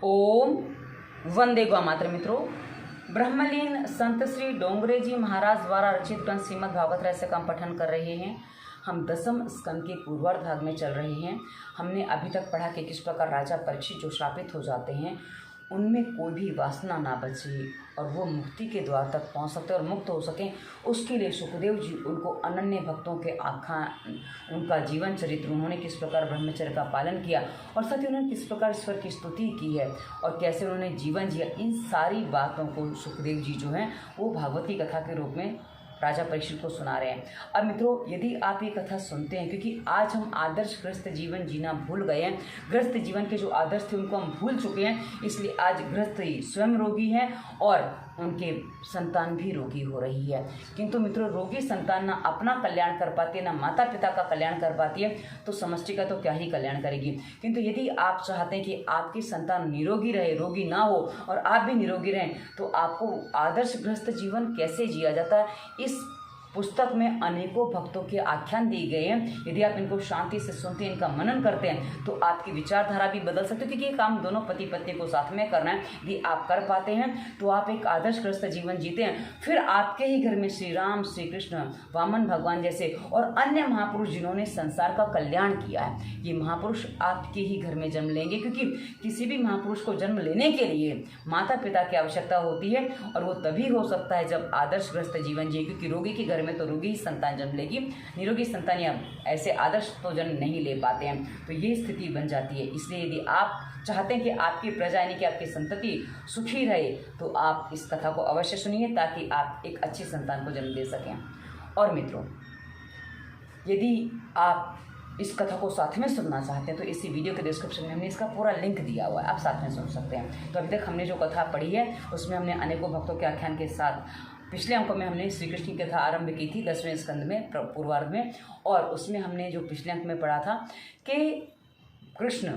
ओम वंदे गौ मातर। मित्रों, ब्रह्मलीन संत श्री डोंगरे जी महाराज द्वारा रचित ग्रंथ श्रीमद् भागवत रहस्य का हम पठन कर रहे हैं। हम दसम स्कंद के पूर्वार्ध भाग में चल रहे हैं। हमने अभी तक पढ़ा कि किस प्रकार राजा परीक्षित जो श्रापित हो जाते हैं उनमें कोई भी वासना ना बचे और वो मुक्ति के द्वार तक पहुंच सकते और मुक्त हो सकें। उसके लिए सुखदेव जी उनको अनन्य भक्तों के आख्यान, उनका जीवन चरित्र, उन्होंने किस प्रकार ब्रह्मचर्य का पालन किया और साथ ही उन्होंने किस प्रकार ईश्वर की स्तुति की है और कैसे उन्होंने जीवन जिया, इन सारी बातों को सुखदेव जी जो हैं वो भागवत की कथा के रूप में राजा परीक्षित को सुना रहे हैं। अब मित्रों, यदि आप ये कथा सुनते हैं, क्योंकि आज हम आदर्श गृहस्थ जीवन जीना भूल गए हैं, गृहस्थ जीवन के जो आदर्श थे उनको हम भूल चुके हैं, इसलिए आज गृहस्थ स्वयं रोगी हैं और उनके संतान भी रोगी हो रही है। किंतु मित्रों, रोगी संतान ना अपना कल्याण कर पाती है, ना माता पिता का कल्याण कर पाती है, तो समष्टि का तो क्या ही कल्याण करेगी। किंतु यदि आप चाहते हैं कि आपकी संतान निरोगी रहे, रोगी ना हो और आप भी निरोगी रहें, तो आपको आदर्श गृहस्थ जीवन कैसे जिया जाता है, इस पुस्तक में अनेकों भक्तों के आख्यान दिए गए हैं। यदि आप इनको शांति से सुनते हैं, इनका मनन करते हैं, तो आपकी विचारधारा भी बदल सकती है, क्योंकि ये काम दोनों पति पत्नी को साथ में करना है। यदि आप कर पाते हैं तो आप एक आदर्श ग्रस्त जीवन जीते हैं। फिर आपके ही घर में श्री राम, श्री कृष्ण, वामन भगवान जैसे और अन्य महापुरुष जिन्होंने संसार का कल्याण किया है, ये महापुरुष आपके ही घर में जन्म लेंगे। क्योंकि किसी भी महापुरुष को जन्म लेने के लिए माता पिता की आवश्यकता होती है और वो तभी हो सकता है जब आदर्श ग्रस्त जीवन जिए, क्योंकि रोगी के घर में तो रोगी ही संतान जन्म लेगी, निरोगी संतान या ऐसे आदर्श तो जन्म नहीं ले पाते हैं, तो ये स्थिति बन जाती है। इसलिए यदि आप चाहते हैं कि आपकी प्रजा यानी कि आपकी संतति सुखी रहे, तो आप इस कथा को अवश्य सुनिए ताकि आप एक अच्छी संतान को जन्म दे सकें। और मित्रों, यदि आप इस कथा को साथ में सुनना चाहते हैं तो इसी वीडियो के डिस्क्रिप्शन में हमने इसका पूरा लिंक दिया हुआ है, आप साथ में सुन सकते हैं। तो अभी तक हमने जो कथा पढ़ी है उसमें हमने अनेकों भक्तों के आख्यान के साथ पिछले अंकों में हमने श्री कृष्ण की कथा आरंभ की थी 10वें स्कंद में पूर्वार्ध में, और उसमें हमने जो पिछले अंक में पढ़ा था कि कृष्ण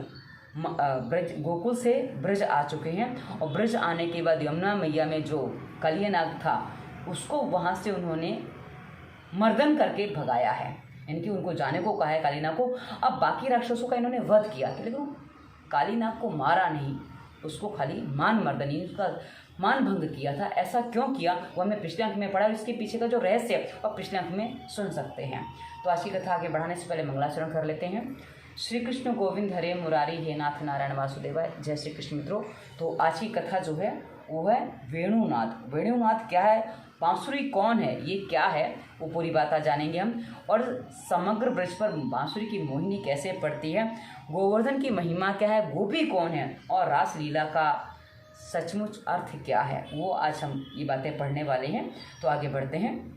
ब्रज गोकुल से ब्रज आ चुके हैं और ब्रज आने के बाद यमुना मैया में जो कालियानाग था उसको वहाँ से उन्होंने मर्दन करके भगाया है, यानी कि उनको जाने को कहा है कालीनाग को। अब बाकी राक्षसों का इन्होंने वध किया, लेकिन कालीनाग को मारा नहीं, उसको खाली मान मर्दनी, उसका मान भंग किया था। ऐसा क्यों किया वो हमने पिछले अंक में पढ़ा, इसके पीछे का जो रहस्य है और पिछले अंक में सुन सकते हैं। तो आज की कथा आगे बढ़ाने से पहले मंगलाचरण कर लेते हैं। श्री कृष्ण गोविंद हरे मुरारी हे नाथ नारायण वासुदेवाय। जय श्री कृष्ण। मित्रों, तो आज की कथा जो है वो है वेणुनाद। वेणुनाद क्या है, बांसुरी कौन है, ये क्या है, वो पूरी बात आज जानेंगे हम। और समग्र ब्रज पर बांसुरी की मोहिनी कैसे पड़ती है, गोवर्धन की महिमा क्या है, गोपी कौन है और रास लीला का सचमुच अर्थ क्या है, वो आज हम ये बातें पढ़ने वाले हैं। तो आगे बढ़ते हैं।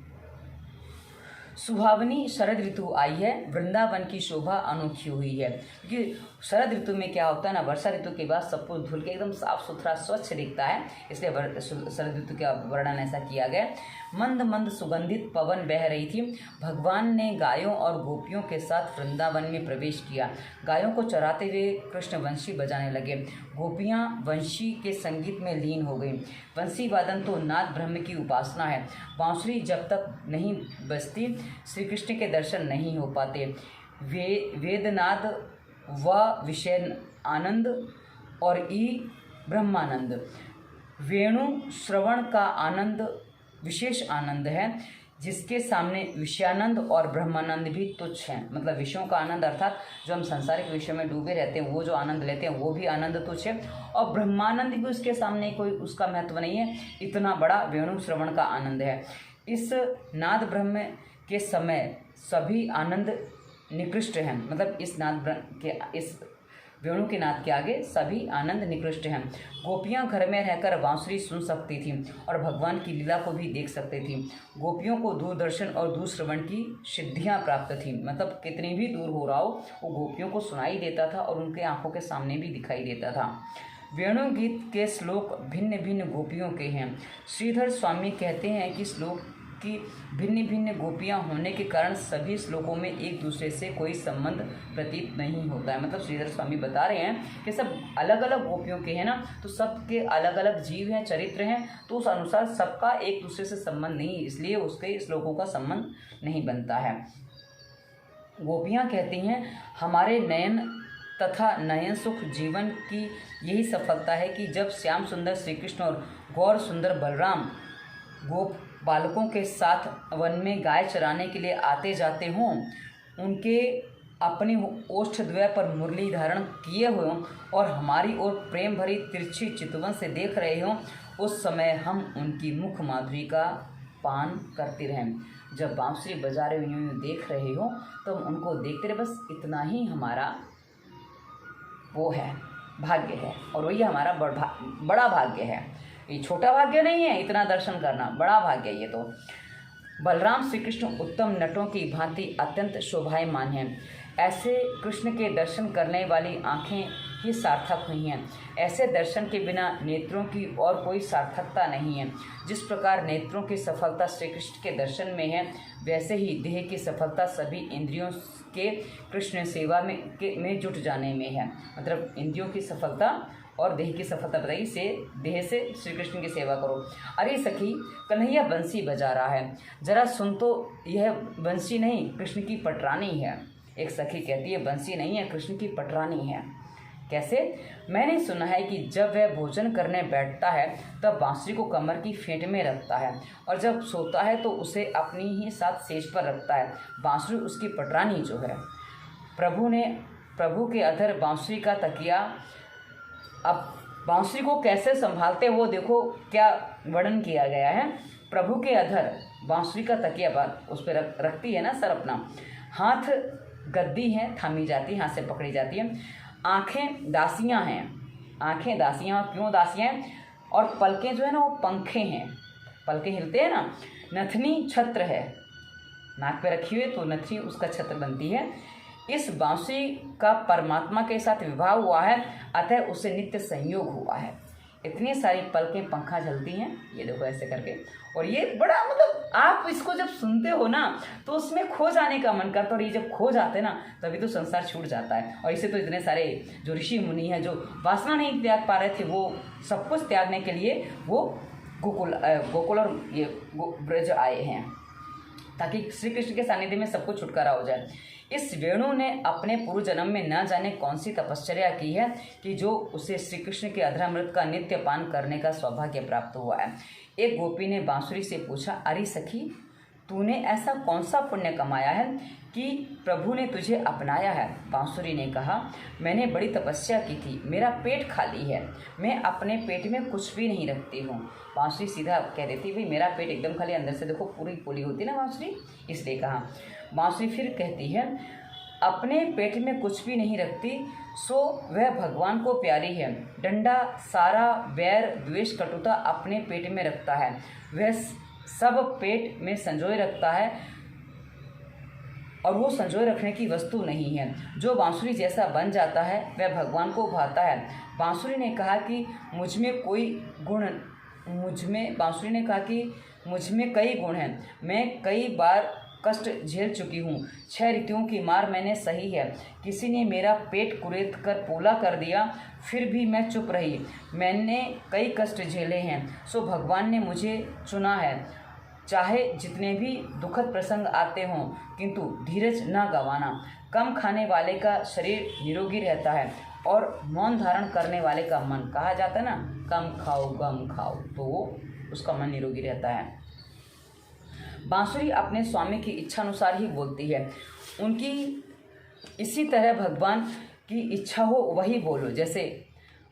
सुहावनी शरद ऋतु आई है, वृंदावन की शोभा अनोखी हुई है। क्योंकि शरद ऋतु में क्या होता है ना, वर्षा ऋतु के बाद सब कुछ धुल के एकदम साफ सुथरा स्वच्छ दिखता है, इसलिए शरद ऋतु का वर्णन ऐसा किया गया। मंद मंद सुगंधित पवन बह रही थी। भगवान ने गायों और गोपियों के साथ वृंदावन में प्रवेश किया। गायों को चराते हुए कृष्ण वंशी बजाने लगे। गोपियाँ वंशी के संगीत में लीन हो गईं। वंशी वादन तो नाद ब्रह्म की उपासना है। बांसुरी जब तक नहीं बजती श्री कृष्ण के दर्शन नहीं हो पाते। वेदनाद व विषय आनंद और ई ब्रह्मानंद। वेणु श्रवण का आनंद विशेष आनंद है, जिसके सामने विषयानंद और ब्रह्मानंद भी तुच्छ हैं। मतलब विषयों का आनंद अर्थात जो हम सांसारिक विषय में डूबे रहते हैं वो जो आनंद लेते हैं वो भी आनंद तुच्छ है, और ब्रह्मानंद भी उसके सामने कोई उसका महत्व नहीं है। इतना बड़ा वेणु श्रवण का आनंद है। इस नाद ब्रह्म के समय सभी आनंद निकृष्ट हैं। मतलब इस इस वेणु के नाद के आगे सभी आनंद निकृष्ट हैं। गोपियाँ घर में रहकर बांसुरी सुन सकती थीं और भगवान की लीला को भी देख सकती थीं। गोपियों को दूरदर्शन और दूरश्रवण की सिद्धियाँ प्राप्त थीं। मतलब कितनी भी दूर हो रहा हो वो गोपियों को सुनाई देता था और उनके आंखों के सामने भी दिखाई देता था। वेणु गीत के श्लोक भिन्न भिन्न गोपियों के हैं। श्रीधर स्वामी कहते हैं कि श्लोक की भिन्न भिन्न गोपियाँ होने के कारण सभी श्लोकों में एक दूसरे से कोई संबंध प्रतीत नहीं होता है। मतलब श्रीधर स्वामी बता रहे हैं कि सब अलग अलग गोपियों के हैं ना, तो सबके अलग अलग जीव हैं, चरित्र हैं, तो उस अनुसार सबका एक दूसरे से संबंध नहीं, इसलिए उसके श्लोकों का संबंध नहीं बनता है। गोपियाँ कहती हैं हमारे नयन तथा नयन सुख जीवन की यही सफलता है कि जब श्याम सुंदर श्री कृष्ण और गौर सुंदर बलराम गोप बालकों के साथ वन में गाय चराने के लिए आते जाते हों, उनके अपने ओष्ठद्वय पर मुरली धारण किए हुए हों और हमारी ओर प्रेम भरी तिरछी चितवन से देख रहे हों, उस समय हम उनकी मुख माधुरी का पान करते रहें। जब बांसुरी बजा रहे यूँ देख रहे हो तो उनको देखते रहे, बस इतना ही हमारा वो है, भाग्य है। और वही हमारा बड़ा भाग्य है। ये छोटा भाग्य नहीं है इतना दर्शन करना, बड़ा भाग्य है ये तो। बलराम श्री कृष्ण उत्तम नटों की भांति अत्यंत शोभायमान हैं। ऐसे कृष्ण के दर्शन करने वाली आँखें ही सार्थक हुई हैं। ऐसे दर्शन के बिना नेत्रों की और कोई सार्थकता नहीं है। जिस प्रकार नेत्रों की सफलता श्री कृष्ण के दर्शन में है, वैसे ही देह की सफलता सभी इंद्रियों के कृष्ण सेवा में जुट जाने में है। मतलब इंद्रियों की सफलता और देह की सफलता बताइए, से देह से श्री कृष्ण की सेवा करो। अरे सखी, कन्हैया बंसी बजा रहा है, जरा सुन तो, यह बंसी नहीं कृष्ण की पटरानी है। एक सखी कहती है बंसी नहीं है कृष्ण की पटरानी है। कैसे? मैंने सुना है कि जब वह भोजन करने बैठता है तब बांसुरी को कमर की फेंट में रखता है और जब सोता है तो उसे अपनी ही साथ सेज पर रखता है। बांसुरी उसकी पटरानी जो है। प्रभु के अधर बांसुरी का तकिया। अब बांसुरी को कैसे संभालते वो देखो क्या वर्णन किया गया है। प्रभु के अधर बांसुरी का तकिया उस पर रखती है ना सर अपना, हाथ गद्दी है, थामी जाती है, हाथ से पकड़ी जाती है। आँखें दासियाँ हैं, आँखें दासियाँ, क्यों दासियाँ हैं? और पलकें जो है ना वो पंखे हैं, पलकें हिलते हैं ना। नथनी छत्र है, नाक पे रखी हुई तो नथनी उसका छत्र बनती है। इस बांसुरी का परमात्मा के साथ विवाह हुआ है, अतः उससे नित्य संयोग हुआ है। इतनी सारी पलकें पंखा झलती हैं, ये देखो ऐसे करके। और ये बड़ा मतलब आप इसको जब सुनते हो ना तो उसमें खो जाने का मन करता है। और ये जब खो जाते हैं ना तभी तो संसार छूट जाता है। और इसे तो इतने सारे जो ऋषि मुनि हैं जो वासना नहीं त्याग पा रहे थे, वो सब कुछ त्यागने के लिए वो गोकुल और ये ब्रज आए हैं, ताकि श्री कृष्ण के सानिध्य में सबको छुटकारा हो जाए। इस वेणु ने अपने पूर्व जन्म में न जाने कौन सी तपश्चर्या की है कि जो उसे श्री कृष्ण के अधरामृत का नित्य पान करने का सौभाग्य प्राप्त हुआ है। एक गोपी ने बांसुरी से पूछा, अरे सखी, तूने ऐसा कौन सा पुण्य कमाया है कि प्रभु ने तुझे अपनाया है? बांसुरी ने कहा, मैंने बड़ी तपस्या की थी, मेरा पेट खाली है, मैं अपने पेट में कुछ भी नहीं रखती हूँ। बांसुरी सीधा कह देती, भाई मेरा पेट एकदम खाली, अंदर से देखो पूरी पुली होती है ना बांसुरी, इसलिए कहा। बांसुरी फिर कहती है, अपने पेट में कुछ भी नहीं रखती सो वह भगवान को प्यारी है। डंडा सारा वैर द्वेष कटुता अपने पेट में रखता है, वह सब पेट में संजोए रखता है और वो संजोए रखने की वस्तु नहीं है। जो बांसुरी जैसा बन जाता है वह भगवान को भाता है। बांसुरी ने कहा कि मुझ में कई गुण हैं, मैं कई बार कष्ट झेल चुकी हूँ, 6 ऋतुओं की मार मैंने सही है। किसी ने मेरा पेट कुरेद कर पोला कर दिया, फिर भी मैं चुप रही। मैंने कई कष्ट झेले हैं, सो भगवान ने मुझे चुना है। चाहे जितने भी दुखद प्रसंग आते हों, किंतु धीरज न गंवाना। कम खाने वाले का शरीर निरोगी रहता है और मौन धारण करने वाले का मन, कहा जाता है ना, कम खाओ गम खाओ, तो वो उसका मन निरोगी रहता है। बांसुरी अपने स्वामी की इच्छा अनुसार ही बोलती है। उनकी इसी तरह भगवान की इच्छा हो वही बोलो। जैसे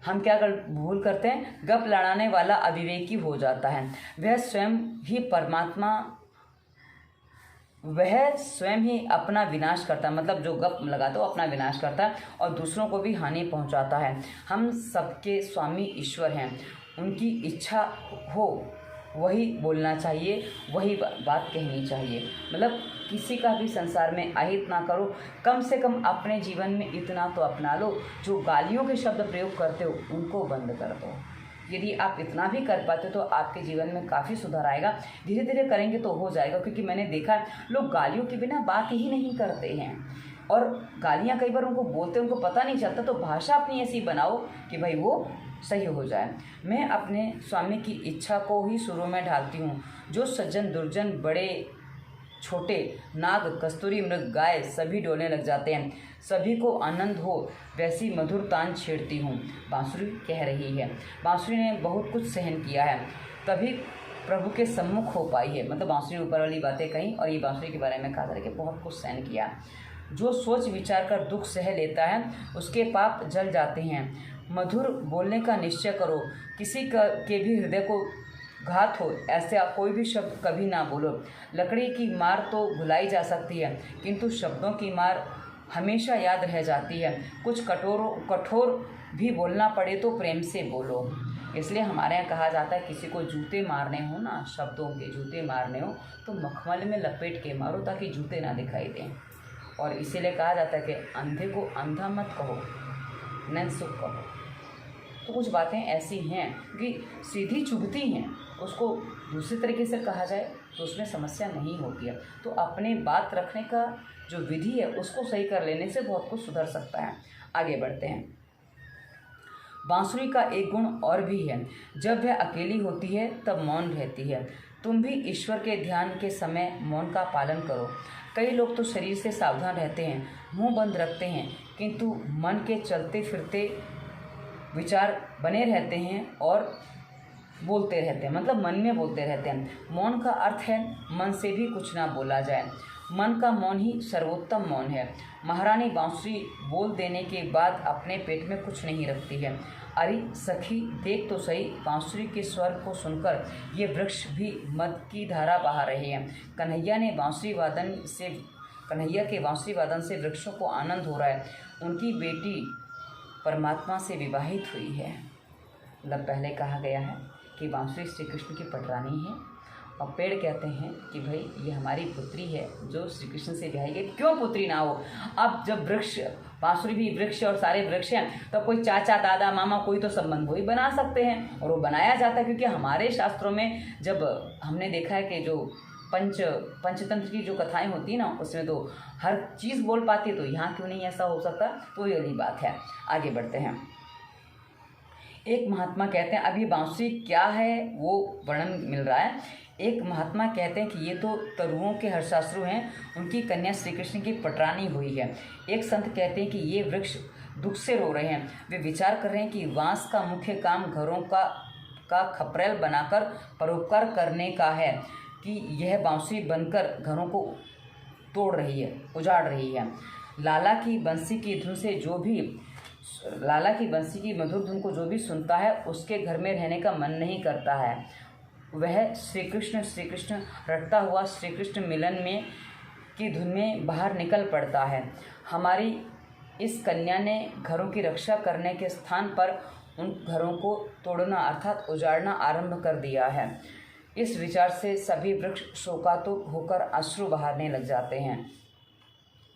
हम क्या भूल करते हैं, गप लड़ाने वाला अविवेकी हो जाता है। वह स्वयं ही अपना विनाश करता है। मतलब जो गप लगाता है वो अपना विनाश करता है और दूसरों को भी हानि पहुंचाता है। हम सबके स्वामी ईश्वर हैं, उनकी इच्छा हो वही बोलना चाहिए, वही बात कहनी चाहिए। मतलब किसी का भी संसार में अहित ना करो, कम से कम अपने जीवन में इतना तो अपना लो, जो गालियों के शब्द प्रयोग करते हो उनको बंद कर दो। यदि आप इतना भी कर पाते तो आपके जीवन में काफ़ी सुधार आएगा। धीरे धीरे करेंगे तो हो जाएगा, क्योंकि मैंने देखा लोग गालियों के बिना बात ही नहीं करते हैं और गालियाँ कई बार उनको बोलते उनको पता नहीं चलता। तो भाषा अपनी ऐसी बनाओ कि भाई वो सही हो जाए। मैं अपने स्वामी की इच्छा को ही शुरू में ढालती हूँ। जो सज्जन दुर्जन बड़े छोटे नाग, कस्तूरी मृग, गाय सभी डोलने लग जाते हैं। सभी को आनंद हो वैसी मधुर तान छेड़ती हूँ, बांसुरी कह रही है। बांसुरी ने बहुत कुछ सहन किया है, तभी प्रभु के सम्मुख हो पाई है। मतलब बांसुरी ऊपर वाली बातें कहीं, और ये बांसुरी के बारे में कहा था कि बहुत कुछ सहन किया। जो सोच विचार कर दुख सह लेता है उसके पाप जल जाते हैं। मधुर बोलने का निश्चय करो, किसी के भी हृदय को घात हो ऐसे कोई भी शब्द कभी ना बोलो। लकड़ी की मार तो भुलाई जा सकती है, किंतु शब्दों की मार हमेशा याद रह जाती है। कुछ कठोर भी बोलना पड़े तो प्रेम से बोलो। इसलिए हमारे यहाँ कहा जाता है किसी को जूते मारने हो ना, शब्दों के जूते मारने हो तो मखमल में लपेट के मारो ताकि जूते ना दिखाई दें। और इसीलिए कहा जाता है कि अंधे को अंधा मत कहो, न सुख कहो। तो कुछ बातें ऐसी हैं कि सीधी चुभती हैं, उसको दूसरे तरीके से कहा जाए तो उसमें समस्या नहीं होती है। तो अपने बात रखने का जो विधि है उसको सही कर लेने से बहुत कुछ सुधर सकता है। आगे बढ़ते हैं। बांसुरी का एक गुण और भी है, जब वह अकेली होती है तब मौन रहती है। तुम भी ईश्वर के ध्यान के समय मौन का पालन करो। कई लोग तो शरीर से सावधान रहते हैं, मुंह बंद रखते हैं, किंतु मन के चलते फिरते विचार बने रहते हैं और बोलते रहते हैं, मतलब मन में बोलते रहते हैं। मौन का अर्थ है मन से भी कुछ ना बोला जाए। मन का मौन ही सर्वोत्तम मौन है। महारानी बांसुरी बोल देने के बाद अपने पेट में कुछ नहीं रखती है। अरे सखी देख तो सही, बांसुरी के स्वर को सुनकर ये वृक्ष भी मद की धारा बहा रहे हैं। कन्हैया के बांसुरी वादन से वृक्षों को आनंद हो रहा है। उनकी बेटी परमात्मा से विवाहित हुई है। मतलब पहले कहा गया है कि बांसुरी श्री कृष्ण की पटरानी है, और पेड़ कहते हैं कि भाई ये हमारी पुत्री है जो श्री कृष्ण से ब्याही है। क्यों पुत्री ना हो? अब जब वृक्ष, बांसुरी भी वृक्ष और सारे वृक्ष हैं, तो कोई चाचा, दादा, मामा, कोई तो संबंध वो ही बना सकते हैं, और वो बनाया जाता है। क्योंकि हमारे शास्त्रों में जब हमने देखा है कि जो पंचतंत्र की जो कथाएं होती हैं ना, उसमें तो हर चीज़ बोल पाती है, तो यहाँ क्यों नहीं ऐसा हो सकता? तो ये वाली बात है। आगे बढ़ते हैं। एक महात्मा कहते हैं, अब ये बांसुरी क्या है वो वर्णन मिल रहा है। एक महात्मा कहते हैं कि ये तो तरुओं के हर्षाश्रु हैं, उनकी कन्या श्री कृष्ण की पटरानी हुई है। एक संत कहते हैं कि ये वृक्ष दुख से रो रहे हैं। वे विचार कर रहे हैं कि बांस का मुख्य काम घरों का खपरेल बनाकर परोपकार करने का है, कि यह बांसुरी बनकर घरों को तोड़ रही है, उजाड़ रही है। लाला की बंसी की मधुर धुन को जो भी सुनता है उसके घर में रहने का मन नहीं करता है। वह श्री कृष्ण रटता हुआ श्री कृष्ण मिलन में की धुन में बाहर निकल पड़ता है। हमारी इस कन्या ने घरों की रक्षा करने के स्थान पर उन घरों को तोड़ना अर्थात उजाड़ना आरंभ कर दिया है। इस विचार से सभी वृक्ष शोकातुर होकर अश्रु बहाने लग जाते हैं।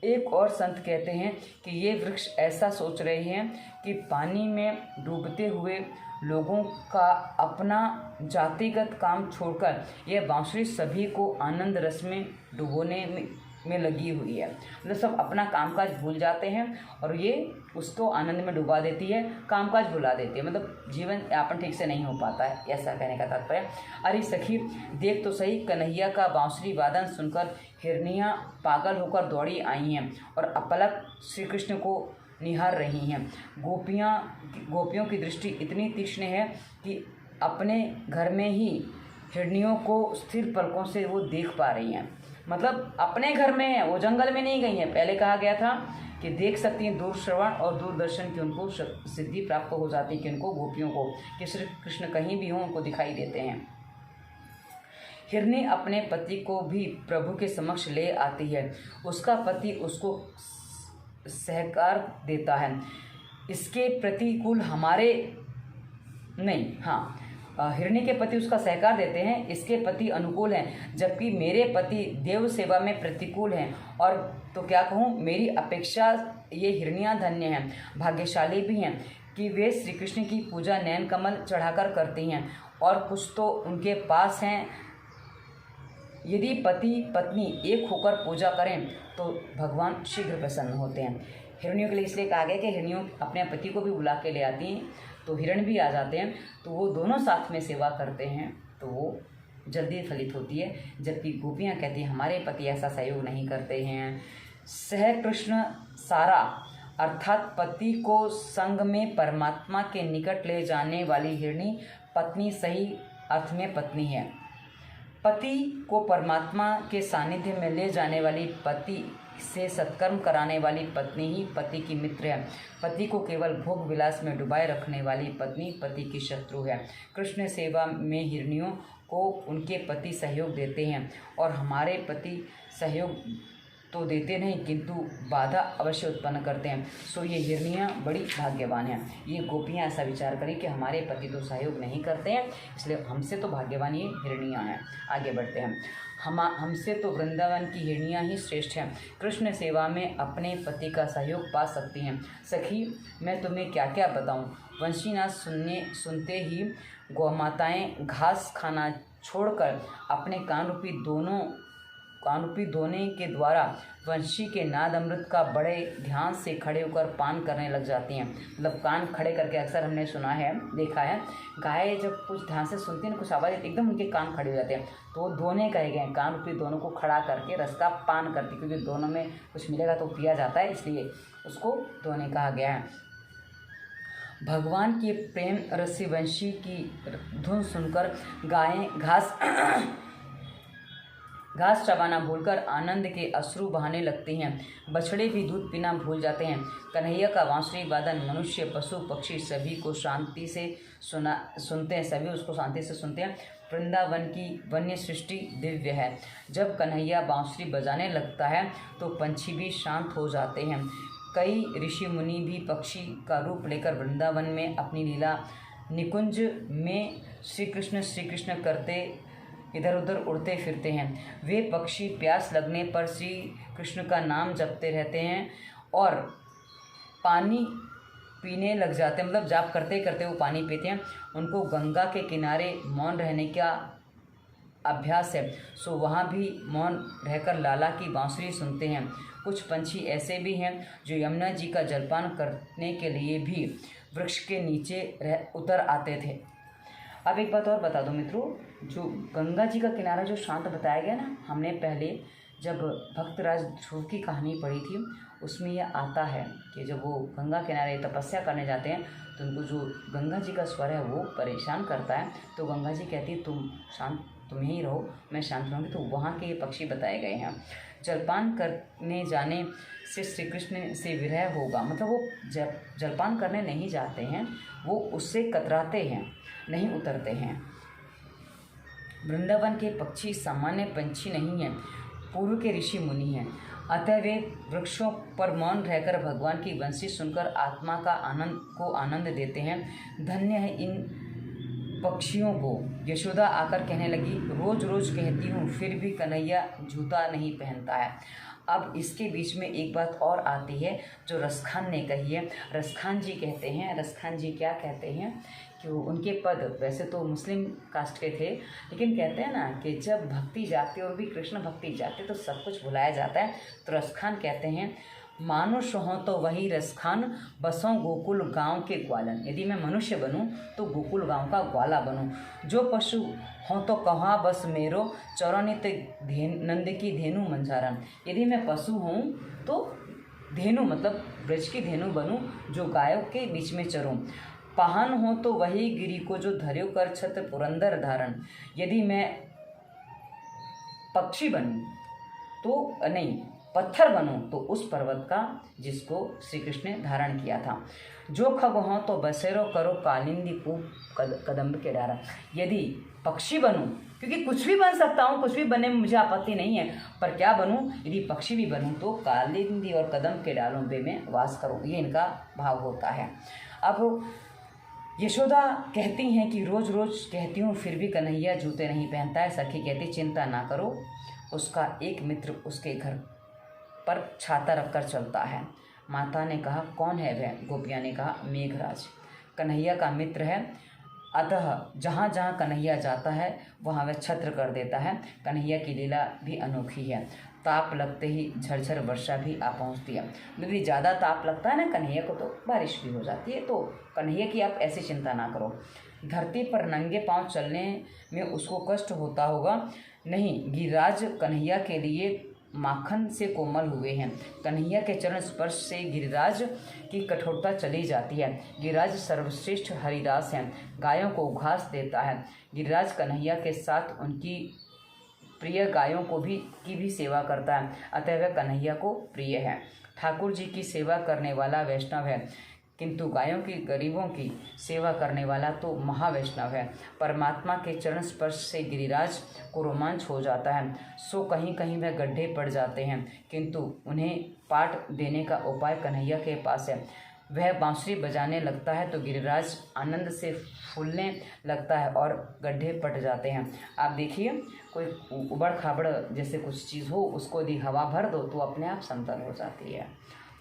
एक और संत कहते हैं कि ये वृक्ष ऐसा सोच रहे हैं कि पानी में डूबते हुए लोगों का अपना जातिगत काम छोड़कर यह बांसुरी सभी को आनंद रस में डुबोने में लगी हुई है। मतलब सब अपना कामकाज भूल जाते हैं और ये उसको आनंद में डुबा देती है, कामकाज भुला देती है। मतलब जीवन यापन ठीक से नहीं हो पाता है, ऐसा कहने का तात्पर्य। अरे सखी देख तो सही, कन्हैया का बांसुरी वादन सुनकर हिरनियाँ पागल होकर दौड़ी आई हैं और अपलक श्री कृष्ण को निहार रही हैं। गोपियों की दृष्टि इतनी तीक्ष्ण है कि अपने घर में ही हिरनियों को स्थिर पलकों से वो देख पा रही हैं। मतलब अपने घर में है, वो जंगल में नहीं गई हैं। पहले कहा गया था कि देख सकती हैं दूर श्रवण और दूरदर्शन की उनको सिद्धि प्राप्त हो जाती है, कि उनको गोपियों को, कि श्री कृष्ण कहीं भी हों उनको दिखाई देते हैं। हिरनी अपने पति को भी प्रभु के समक्ष ले आती है। उसका पति उसको सहकार देता है। इसके प्रतिकूल हमारे नहीं, हाँ, हिरणी के पति उसका सहकार देते हैं, इसके पति अनुकूल हैं, जबकि मेरे पति देव सेवा में प्रतिकूल हैं। और तो क्या कहूँ, मेरी अपेक्षा ये हिरनियाँ धन्य हैं, भाग्यशाली भी हैं कि वे श्री कृष्ण की पूजा नयन कमल चढ़ाकर करती हैं, और कुछ तो उनके पास हैं। यदि पति पत्नी एक होकर पूजा करें तो भगवान शीघ्र प्रसन्न होते हैं। हिरनियों के लिए इसलिए कहा गया कि हिरनियों अपने पति को भी बुला के ले आती हैं, तो हिरण भी आ जाते हैं, तो वो दोनों साथ में सेवा करते हैं, तो वो जल्दी फलित होती है, जबकि गोपियाँ कहती हैं हमारे पति ऐसा सहयोग नहीं करते हैं। सह कृष्ण सारा अर्थात पति को संग में परमात्मा के निकट ले जाने वाली हिरणी पत्नी सही अर्थ में पत्नी है। पति को परमात्मा के सानिध्य में ले जाने वाली, पति से सत्कर्म कराने वाली पत्नी ही पति की मित्र है। पति को केवल भोग विलास में डुबाए रखने वाली पत्नी पति की शत्रु है। कृष्ण सेवा में हिरनियों को उनके पति सहयोग देते हैं, और हमारे पति सहयोग तो देते नहीं किंतु बाधा अवश्य उत्पन्न करते हैं। सो ये हिरनियाँ बड़ी भाग्यवान हैं। ये गोपियाँ ऐसा विचार करें कि हमारे पति तो सहयोग नहीं करते हैं, इसलिए हमसे तो भाग्यवान ये हिरनियाँ हैं। आगे बढ़ते हैं। हमसे तो वृंदावन की हिरनियाँ ही श्रेष्ठ हैं। कृष्ण सेवा में अपने पति का सहयोग पा सकती हैं। सखी, मैं तुम्हें क्या क्या बताऊँ। वंशीनाथ सुनते ही गौमाताएँ घास खाना छोड़कर अपने कान रूपी दोने के द्वारा वंशी के नाद अमृत का बड़े ध्यान से खड़े होकर पान करने लग जाती हैं। मतलब कान खड़े करके, अक्सर हमने सुना है, देखा है, गाय जब कुछ ध्यान से सुनती है ना, कुछ आवाज़ एकदम उनके कान खड़े हो जाते हैं, तो दोने कहे गए हैं। कान रूपी दोनों को खड़ा करके रस का पान करती, क्योंकि दोनों में कुछ मिलेगा तो पिया जाता है, इसलिए उसको दोने कहा गया है। भगवान के प्रेम रसी वंशी की धुन सुनकर गायें घास चबाना भूलकर आनंद के अश्रु बहाने लगती हैं। बछड़े भी दूध पीना भूल जाते हैं। कन्हैया का बांसुरी वादन मनुष्य, पशु, पक्षी सभी को शांति से सुनते हैं, सभी उसको शांति से सुनते हैं। वृंदावन की वन्य सृष्टि दिव्य है। जब कन्हैया बांसुरी बजाने लगता है तो पंछी भी शांत हो जाते हैं। कई ऋषि मुनि भी पक्षी का रूप लेकर वृंदावन में अपनी लीला निकुंज में श्री कृष्ण करते इधर उधर उड़ते फिरते हैं। वे पक्षी प्यास लगने पर श्री कृष्ण का नाम जपते रहते हैं और पानी पीने लग जाते हैं। मतलब जाप करते करते वो पानी पीते हैं। उनको गंगा के किनारे मौन रहने का अभ्यास है, सो वहाँ भी मौन रहकर लाला की बांसुरी सुनते हैं। कुछ पंछी ऐसे भी हैं जो यमुना जी का जलपान करने के लिए भी वृक्ष के नीचे उतर आते थे। अब एक बात और बता दो मित्रों, जो गंगा जी का किनारा जो शांत बताया गया ना, हमने पहले जब भक्तराज ध्रुव की कहानी पढ़ी थी, उसमें यह आता है कि जब वो गंगा किनारे तपस्या करने जाते हैं तो उनको जो गंगा जी का स्वर है वो परेशान करता है। तो गंगा जी कहती है तुम यहीं रहो, मैं शांत रहूँगी। तो वहाँ के ये पक्षी बताए गए हैं। जलपान करने जाने से श्री कृष्ण से विरह होगा, मतलब वो जलपान करने नहीं जाते हैं, वो उससे कतराते हैं, नहीं उतरते हैं। वृंदावन के पक्षी सामान्य पंछी नहीं हैं, पूर्व के ऋषि मुनि हैं। अतः वे वृक्षों पर मौन रहकर भगवान की बंसी सुनकर आत्मा का आनंद देते हैं। धन्य है इन पक्षियों को। यशोदा आकर कहने लगी, रोज रोज कहती हूँ फिर भी कन्हैया जूता नहीं पहनता है। अब इसके बीच में एक बात और आती है जो रसखान ने कही है। रसखान जी कहते हैं, रसखान जी क्या कहते हैं कि उनके पद वैसे तो मुस्लिम कास्ट के थे, लेकिन कहते हैं ना कि जब भक्ति जाती है और भी कृष्ण भक्ति जाती है तो सब कुछ भुलाया जाता है। तो रसखान कहते हैं, मानुष हों तो वही रसखान, बसों गोकुल गांव के ग्वालन। यदि मैं मनुष्य बनूं तो गोकुल गांव का ग्वाला बनूं। जो पशु हों तो कहाँ बस मेरो, चौरानित नंद की धेनु मंझारन। यदि मैं पशु हूँ तो धेनु मतलब ब्रज की धेनु बनूं, जो गायों के बीच में चरूं। पाहन हो तो वही गिरी को, जो धर्यो कर छत्र पुरंदर धारण। यदि मैं पक्षी बनूं तो नहीं, पत्थर बनूं तो उस पर्वत का जिसको श्री कृष्ण ने धारण किया था। जो खग हो तो बसेरो करो कालिंदी कूप कदम्ब के डारा। यदि पक्षी बनूं, क्योंकि कुछ भी बन सकता हूँ, कुछ भी बनने में मुझे आपत्ति नहीं है, पर क्या बनूं, यदि पक्षी भी बनूं तो कालिंदी और कदम के डालों में वास करूं, ये इनका भाव होता है। अब यशोदा कहती हैं कि रोज़ रोज़ कहती हूँ फिर भी कन्हैया जूते नहीं पहनता है। सखी कहती चिंता ना करो, उसका एक मित्र उसके घर पर छाता रखकर चलता है। माता ने कहा कौन है वह? गोपिया ने कहा मेघराज, कन्हैया का मित्र है। अतः जहाँ जहाँ कन्हैया जाता है वहाँ वह छत्र कर देता है। कन्हैया की लीला भी अनोखी है। ताप लगते ही झरझर वर्षा भी आ पहुँचती है। यदि ज़्यादा ताप लगता है ना कन्हैया को तो बारिश भी हो जाती है। तो कन्हैया की आप ऐसी चिंता ना करो। धरती पर नंगे पांव चलने में उसको कष्ट होता होगा, नहीं, गिरिराज कन्हैया के लिए माखन से कोमल हुए हैं। कन्हैया के चरण स्पर्श से गिरिराज की कठोरता चली जाती है। गिरिराज सर्वश्रेष्ठ हरिदास हैं, गायों को घास देता है। गिरिराज कन्हैया के साथ उनकी प्रिय गायों की भी सेवा करता है, अतः वह कन्हैया को प्रिय है। ठाकुर जी की सेवा करने वाला वैष्णव है, किंतु गायों की, गरीबों की सेवा करने वाला तो महावैष्णव है। परमात्मा के चरण स्पर्श से गिरिराज को रोमांच हो जाता है, सो कहीं कहीं वह गड्ढे पड़ जाते हैं, किंतु उन्हें पाट देने का उपाय कन्हैया के पास है। वह बांसुरी बजाने लगता है तो गिरिराज आनंद से फूलने लगता है और गड्ढे पट जाते हैं। आप देखिए, कोई उबड़ खाबड़ जैसे कुछ चीज़ हो, उसको यदि हवा भर दो तो अपने आप समतल हो जाती है।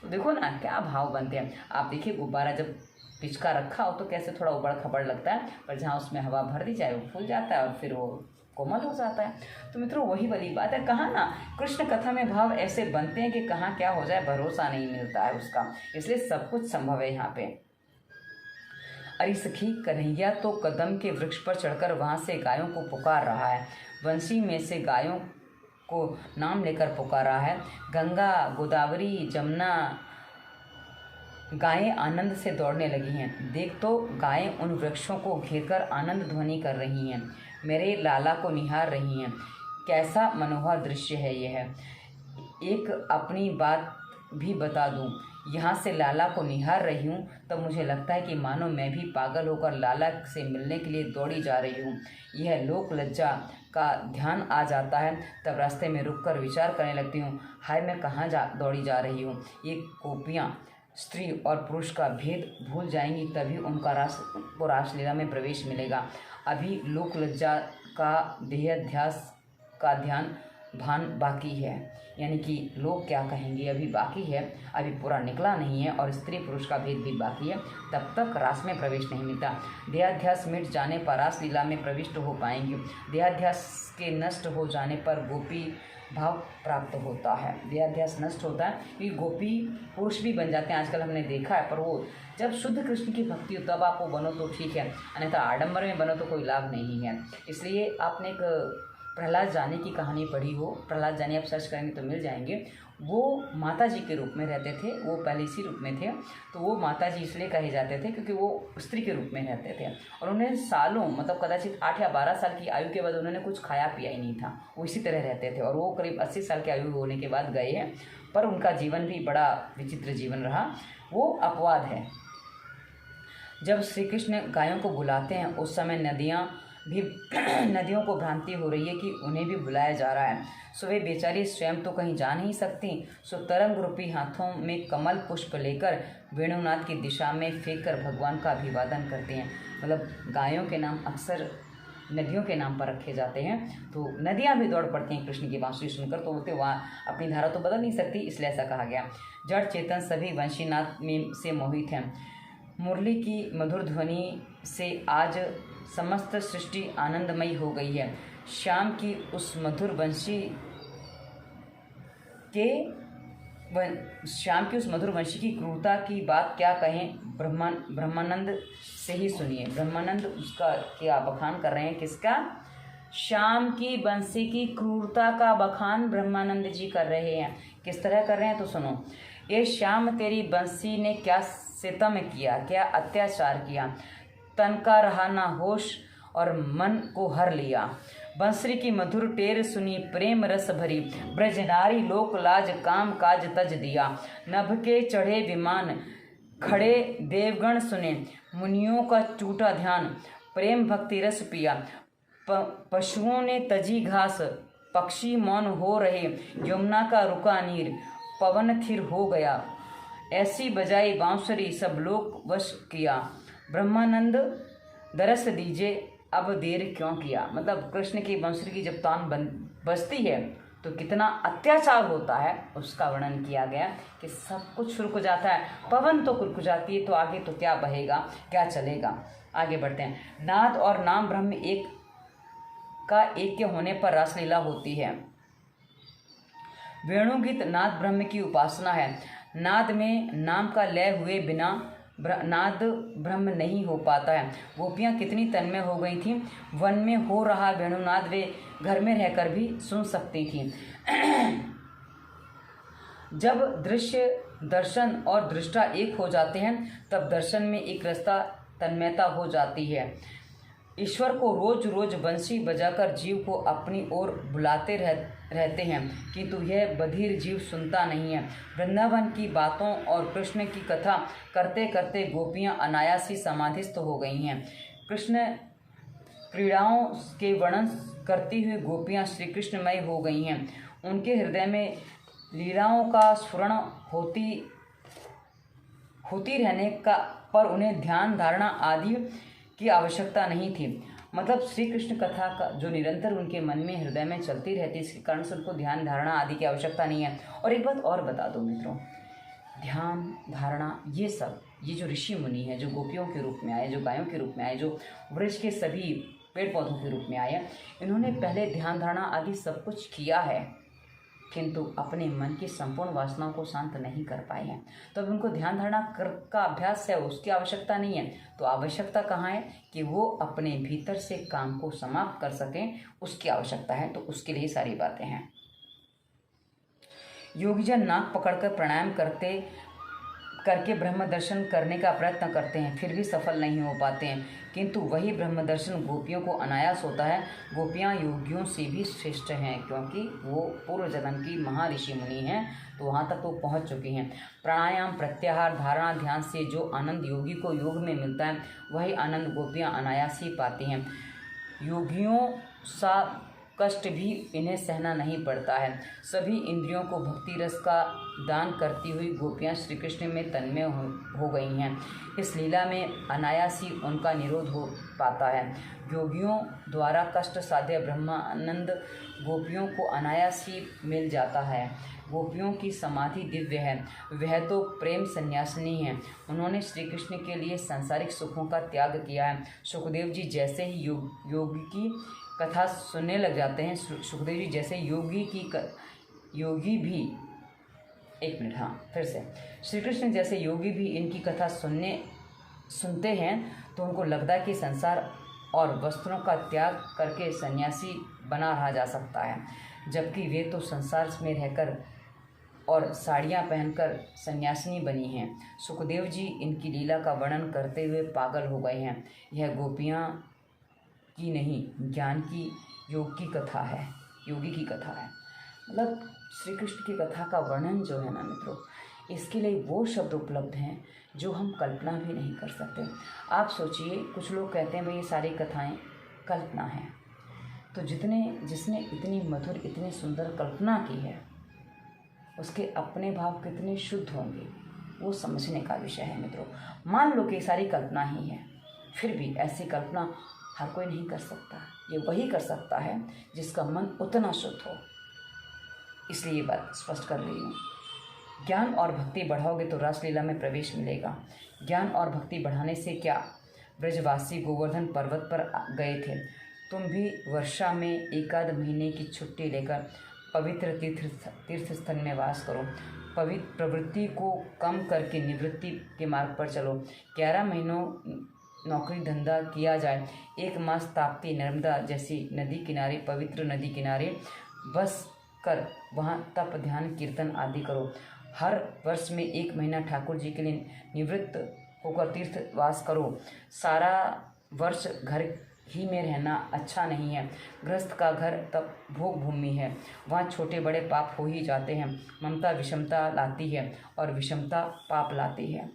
तो देखो ना क्या भाव बनते हैं। आप देखिए, गुब्बारा जब पिचका रखा हो तो कैसे थोड़ा उबड़ खबड़ लगता है, पर जहाँ उसमें हवा भर दी जाए वो फूल जाता है और फिर वो कोमल हो जाता है। तो मित्रों, वही वाली बात है। कहाँ ना कृष्ण कथा में भाव ऐसे बनते हैं कि कहाँ क्या हो जाए भरोसा नहीं मिलता है उसका, इसलिए सब कुछ संभव है यहाँ पे। अरे सखी, कन्हैया तो कदम के वृक्ष पर चढ़कर वहाँ से गायों को पुकार रहा है, बंसी में से गायों को नाम लेकर पुकारा है। गंगा, गोदावरी, जमुना गायें आनंद से दौड़ने लगी हैं। देख तो गायें उन वृक्षों को घेरकर आनंद ध्वनि कर रही हैं, मेरे लाला को निहार रही हैं। कैसा मनोहर दृश्य है यह। एक अपनी बात भी बता दूं, यहाँ से लाला को निहार रही हूँ तब मुझे लगता है कि मानो मैं भी पागल होकर लाला से मिलने के लिए दौड़ी जा रही हूँ। यह लोक लज्जा का ध्यान आ जाता है, तब रास्ते में रुककर विचार करने लगती हूँ, हाय मैं कहाँ दौड़ी जा रही हूँ। ये गोपियाँ स्त्री और पुरुष का भेद भूल जाएंगी, तभी उनका रासलीला में प्रवेश मिलेगा। अभी लोक लज्जा का देहाध्यास का भान बाकी है, यानी कि लोग क्या कहेंगे अभी बाकी है, अभी पूरा निकला नहीं है और स्त्री पुरुष का भेद भी बाकी है, तब तक रास में प्रवेश नहीं मिलता। देहाध्यास मिट जाने पर रासलीला में प्रविष्ट हो पाएंगे। देहाध्यास के नष्ट हो जाने पर गोपी भाव प्राप्त होता है। देहाध्यास नष्ट होता है कि गोपी पुरुष भी बन जाते हैं, आजकल हमने देखा है। पर वो जब शुद्ध कृष्ण की भक्ति हो तब आप वो बनो तो ठीक है, अन्यथा आडंबर में बनो तो कोई लाभ नहीं है। इसलिए आपने एक प्रहलाद जानी की कहानी पढ़ी हो, प्रहलाद जानी आप सर्च करेंगे तो मिल जाएंगे। वो माता जी के रूप में रहते थे, वो पहले इसी रूप में थे, तो वो माता जी इसलिए कहे जाते थे क्योंकि वो स्त्री के रूप में रहते थे और उन्हें सालों, मतलब कदाचित 8 या 12 साल की आयु के बाद उन्होंने कुछ खाया पिया ही नहीं था, वो इसी तरह रहते थे। और वो करीब 80 साल की आयु होने के बाद गए हैं, पर उनका जीवन भी बड़ा विचित्र जीवन रहा। वो अपवाद है। जब श्री कृष्ण गायों को बुलाते हैं उस समय नदियों को भ्रांति हो रही है कि उन्हें भी बुलाया जा रहा है। सो वे बेचारी स्वयं तो कहीं जा नहीं सकती, सो तरंग रूपी हाथों में कमल पुष्प लेकर वेणुनाथ की दिशा में फेंक कर भगवान का अभिवादन करते हैं। मतलब गायों के नाम अक्सर नदियों के नाम पर रखे जाते हैं, तो नदियाँ भी दौड़ पड़ती हैं कृष्ण की बांसुरी सुनकर, तो बोलते वहाँ अपनी धारा तो बदल नहीं सकती, इसलिए ऐसा कहा गया। जड़ चेतन सभी वंशीनाथ में से मोहित हैं, मुरली की मधुर ध्वनि से आज समस्त सृष्टि आनंदमयी हो गई है। शाम की उस मधुर वंशी की क्रूरता की बात क्या कहें, ब्रह्मानंद से ही सुनिए। ब्रह्मानंद उसका क्या बखान कर रहे हैं, किसका? शाम की बंसी की क्रूरता का बखान ब्रह्मानंद जी कर रहे हैं। किस तरह कर रहे हैं तो सुनो। ये शाम तेरी बंसी ने क्या सितम किया, क्या अत्याचार किया, तन का रहा ना होश और मन को हर लिया। बंसरी की मधुर टेर सुनी प्रेम रस भरी, ब्रज नारी लोक लाज काम काज तज दिया। नभ के चढ़े विमान खड़े देवगण सुने, मुनियों का टूटा ध्यान प्रेम भक्ति रस पिया। पशुओं ने तजी घास, पक्षी मौन हो रहे, यमुना का रुका नीर पवन थिर हो गया। ऐसी बजाई बांसुरी सब लोग वश किया, ब्रह्मानंद दरस दीजिए अब देर क्यों किया। मतलब कृष्ण की बांसुरी की जब तान बजती है तो कितना अत्याचार होता है उसका वर्णन किया गया कि सब कुछ रुक जाता है, पवन तो रुक जाती है, तो आगे तो क्या बहेगा, क्या चलेगा। आगे बढ़ते हैं। नाद और नाम ब्रह्म एक का ऐक्य होने पर रासलीला होती है। वेणुगीत नाद ब्रह्म की उपासना है। नाद में नाम का लय हुए बिना नाद ब्रह्म नहीं हो पाता है। गोपियाँ कितनी तन्मय हो गई थीं। वन में हो रहा वेणुनाद वे घर में रहकर भी सुन सकती थीं। जब दृश्य दर्शन और दृष्टा एक हो जाते हैं तब दर्शन में एक रसता तन्मयता हो जाती है। ईश्वर को रोज रोज बंसी बजाकर जीव को अपनी ओर बुलाते रहते हैं, किंतु यह बधिर जीव सुनता नहीं है। वृंदावन की बातों और कृष्ण की कथा करते करते गोपियां अनायासी समाधिस्थ हो गई हैं। कृष्ण क्रीड़ाओं के वर्णन करती हुई गोपियां श्री कृष्णमय हो गई हैं। उनके हृदय में लीलाओं का स्फुरण होती रहने का पर उन्हें ध्यान धारणा आदि की आवश्यकता नहीं थी। मतलब श्री कृष्ण कथा का जो निरंतर उनके मन में हृदय में चलती रहती, इसके कारण से उनको ध्यान धारणा आदि की आवश्यकता नहीं है। और एक बात और बता दो मित्रों, ध्यान धारणा ये जो ऋषि मुनि हैं, जो गोपियों के रूप में आए, जो गायों के रूप में आए, जो वृक्ष के सभी पेड़ पौधों के रूप में आए, इन्होंने पहले ध्यान धारणा आदि सब कुछ किया है, किंतु अपने मन की संपूर्ण वासनाओं को शांत नहीं कर पाए हैं। तो अब उनको ध्यान धारणा का अभ्यास है, उसकी आवश्यकता नहीं है। तो आवश्यकता कहाँ है कि वो अपने भीतर से काम को समाप्त कर सकें, उसकी आवश्यकता है। तो उसके लिए सारी बातें हैं। योगीजन नाक पकड़कर प्राणायाम करके ब्रह्म दर्शन करने का प्रयत्न करते हैं, फिर भी सफल नहीं हो पाते हैं, किंतु वही ब्रह्म दर्शन गोपियों को अनायास होता है। गोपियाँ योगियों से भी श्रेष्ठ हैं, क्योंकि वो पूर्व जन्म की महर्षि मुनि हैं, तो वहाँ तक वो पहुँच चुकी हैं। प्राणायाम, प्रत्याहार, धारणा, ध्यान से जो आनंद योगी को योग में मिलता है, वही आनंद गोपियाँ अनायास ही पाती हैं। योगियों सा कष्ट भी इन्हें सहना नहीं पड़ता है। सभी इंद्रियों को भक्ति रस का दान करती हुई गोपियाँ श्री कृष्ण में तन्मय हो गई हैं। इस लीला में अनायासी उनका निरोध हो पाता है। योगियों द्वारा कष्ट साध्य ब्रह्मानंद गोपियों को अनायासी मिल जाता है। गोपियों की समाधि दिव्य है, वह तो प्रेम संन्यासिनी है। उन्होंने श्री कृष्ण के लिए सांसारिक सुखों का त्याग किया है। सुखदेव जी जैसे ही योगी की कथा सुनने लग जाते हैं, सुखदेव जी जैसे योगी भी एक मिनट हाँ फिर से श्री कृष्ण जैसे योगी भी इनकी कथा सुनते हैं तो उनको लगता है कि संसार और वस्त्रों का त्याग करके सन्यासी बना रहा जा सकता है, जबकि वे तो संसार में रहकर और साड़ियाँ पहनकर सन्यासिनी बनी हैं। सुखदेव जी इनकी लीला का वर्णन करते हुए पागल हो गए हैं। यह गोपियाँ की नहीं, ज्ञान की योगी की कथा है। मतलब श्री कृष्ण की कथा का वर्णन जो है ना मित्रों, इसके लिए वो शब्द उपलब्ध हैं जो हम कल्पना भी नहीं कर सकते। आप सोचिए, कुछ लोग कहते हैं भाई ये सारी कथाएं कल्पना हैं, तो जिसने इतनी मधुर, इतनी सुंदर कल्पना की है, उसके अपने भाव कितने शुद्ध होंगे, वो समझने का विषय है मित्रों। मान लो कि सारी कल्पना ही है, फिर भी ऐसी कल्पना हर कोई नहीं कर सकता। ये वही कर सकता है जिसका मन उतना शुद्ध हो। इसलिए ये बात स्पष्ट कर रही हूँ। ज्ञान और भक्ति बढ़ाओगे तो रासलीला में प्रवेश मिलेगा। ज्ञान और भक्ति बढ़ाने से क्या, ब्रजवासी गोवर्धन पर्वत पर गए थे। तुम भी वर्षा में एकाध महीने की छुट्टी लेकर पवित्र तीर्थ स्थल में वास करो। पवित्र प्रवृत्ति को कम करके निवृत्ति के मार्ग पर चलो। 11 महीनों नौकरी धंधा किया जाए, 1 मास ताप्ती नर्मदा जैसी नदी किनारे, पवित्र नदी किनारे बस कर वहाँ तप, ध्यान, कीर्तन आदि करो। हर वर्ष में 1 महीना ठाकुर जी के लिए निवृत्त होकर तीर्थवास करो। सारा वर्ष घर ही में रहना अच्छा नहीं है। गृहस्थ का घर तब भोग भूमि है, वहाँ छोटे बड़े पाप हो ही जाते हैं। ममता विषमता लाती है और विषमता पाप लाती है।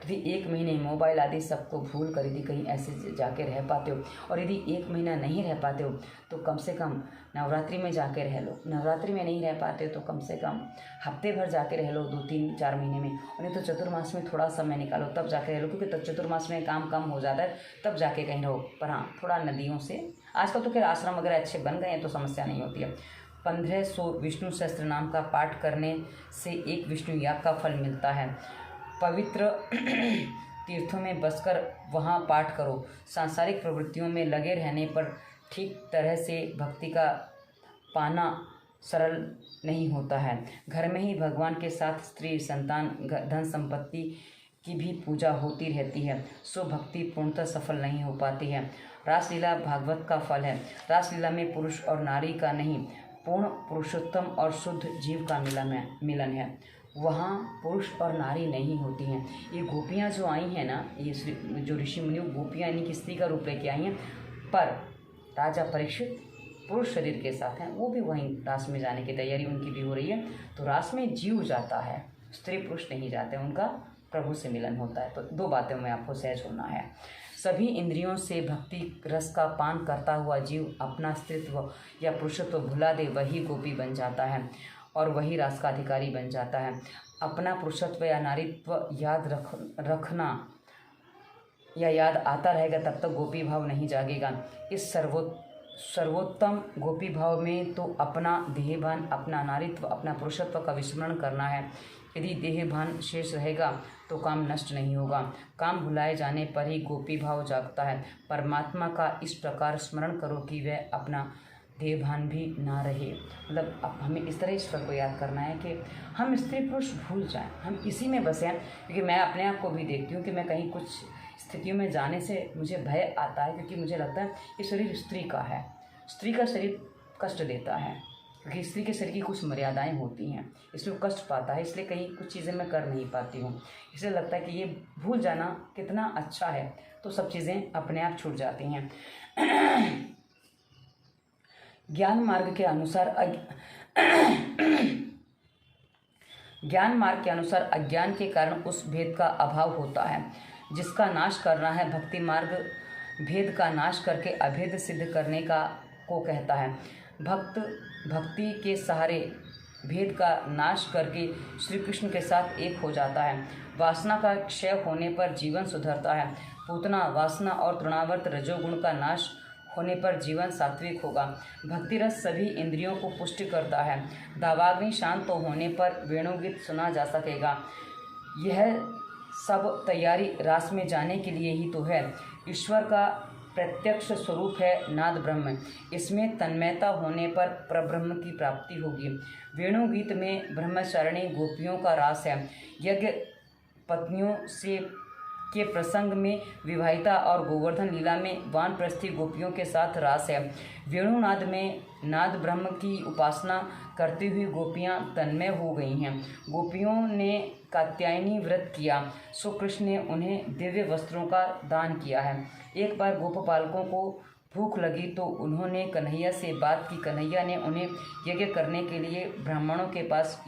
यदि 1 महीने मोबाइल आदि सबको भूल कर यदि कहीं ऐसे जाके रह पाते हो, और यदि 1 महीना नहीं रह पाते हो तो कम से कम नवरात्रि में जाके रह लो। नवरात्रि में नहीं रह पाते हो तो कम से कम हफ्ते भर जाके रह लो, 2-3-4 महीने में। और नहीं तो चतुर्मास में थोड़ा समय निकालो, तब जाके रह लो, क्योंकि तब चतुर्मास में काम कम हो जाता है, तब जाके कहीं रहो। पर हाँ, थोड़ा नदियों से, आजकल तो खैर आश्रम वगैरह अच्छे बन गए हैं तो समस्या नहीं होती है। 1500 विष्णु सहस्त्र नाम का पाठ करने से 1 विष्णु याग का फल मिलता है। पवित्र तीर्थों में बसकर वहाँ पाठ करो। सांसारिक प्रवृत्तियों में लगे रहने पर ठीक तरह से भक्ति का पाना सरल नहीं होता है। घर में ही भगवान के साथ स्त्री, संतान, धन संपत्ति की भी पूजा होती रहती है, सो भक्ति पूर्णतः सफल नहीं हो पाती है। रासलीला भागवत का फल है। रासलीला में पुरुष और नारी का नहीं, पूर्ण पुरुषोत्तम और शुद्ध जीव का मिलन है। वहाँ पुरुष और नारी नहीं होती हैं। ये गोपियाँ जो आई हैं ना, ये जो ऋषि मुनि गोपियाँ यानी कि स्त्री का रूप लेके आई हैं, पर राजा परीक्षित पुरुष शरीर के साथ हैं, वो भी वहीं रास में जाने की तैयारी उनकी भी हो रही है। तो रास में जीव जाता है, स्त्री पुरुष नहीं जाते, उनका प्रभु से मिलन होता है। तो दो बातें में आपको सहज होना है। सभी इंद्रियों से भक्ति रस का पान करता हुआ जीव अपना अस्तित्व या पुरुषत्व भुला दे, वही गोपी बन जाता है और वही रास का अधिकारी बन जाता है। अपना पुरुषत्व या नारीत्व याद रखना या याद आता रहेगा, तब तक गोपी भाव नहीं जागेगा। इस सर्वोत्तम गोपी भाव में तो अपना देहभान, अपना नारीत्व, अपना पुरुषत्व का विस्मरण करना है। यदि देहभान शेष रहेगा तो काम नष्ट नहीं होगा। काम भुलाए जाने पर ही गोपी भाव जागता है। परमात्मा का इस प्रकार स्मरण करो कि वह अपना देहभान भी ना रहे। मतलब अब हमें इस तरह ईश्वर को याद करना है कि हम स्त्री पुरुष भूल जाएं, हम इसी में बसे हैं। क्योंकि मैं अपने आप को भी देखती हूँ कि मैं कहीं कुछ स्थितियों में जाने से मुझे भय आता है, क्योंकि मुझे लगता है कि शरीर स्त्री का है, स्त्री का शरीर कष्ट देता है, क्योंकि स्त्री के शरीर की कुछ मर्यादाएं होती हैं, इसलिए वो कष्ट पाता है, इसलिए कहीं कुछ चीज़ें मैं कर नहीं पाती हूँ। इसलिए लगता है कि ये भूल जाना कितना अच्छा है, तो सब चीज़ें अपने आप छूट जाती हैं। ज्ञान मार्ग के अनुसार अज्ञान के कारण उस भेद का अभाव होता है जिसका नाश करना है। भक्ति मार्ग भेद का नाश करके अभेद सिद्ध करने को कहता है। भक्त भक्ति के सहारे भेद का नाश करके श्री कृष्ण के साथ एक हो जाता है। वासना का क्षय होने पर जीवन सुधरता है। पूतना, वासना और तृणावर्त रजोगुण का नाश होने पर जीवन सात्विक होगा। भक्ति रस सभी इंद्रियों को पुष्ट करता है। दावाग्नि शांत होने पर वेणुगीत सुना जा सकेगा। यह सब तैयारी रास में जाने के लिए ही तो है। ईश्वर का प्रत्यक्ष स्वरूप है नाद ब्रह्म। इसमें तन्मयता होने पर परब्रह्म की प्राप्ति होगी। वेणुगीत में ब्रह्मचारिणी गोपियों का रास है। यज्ञ पत्नियों से के प्रसंग में विवाहिता और गोवर्धन लीला में वानप्रस्थी गोपियों के साथ रास है। वेणुनाद में नाद ब्रह्म की उपासना करती हुई गोपियां तन्मय हो गई हैं। गोपियों ने कात्यायनी व्रत किया, सो कृष्ण ने उन्हें दिव्य वस्त्रों का दान किया है। एक बार गोपपालकों को भूख लगी तो उन्होंने कन्हैया से बात की। कन्हैया ने उन्हें यज्ञ करने के लिए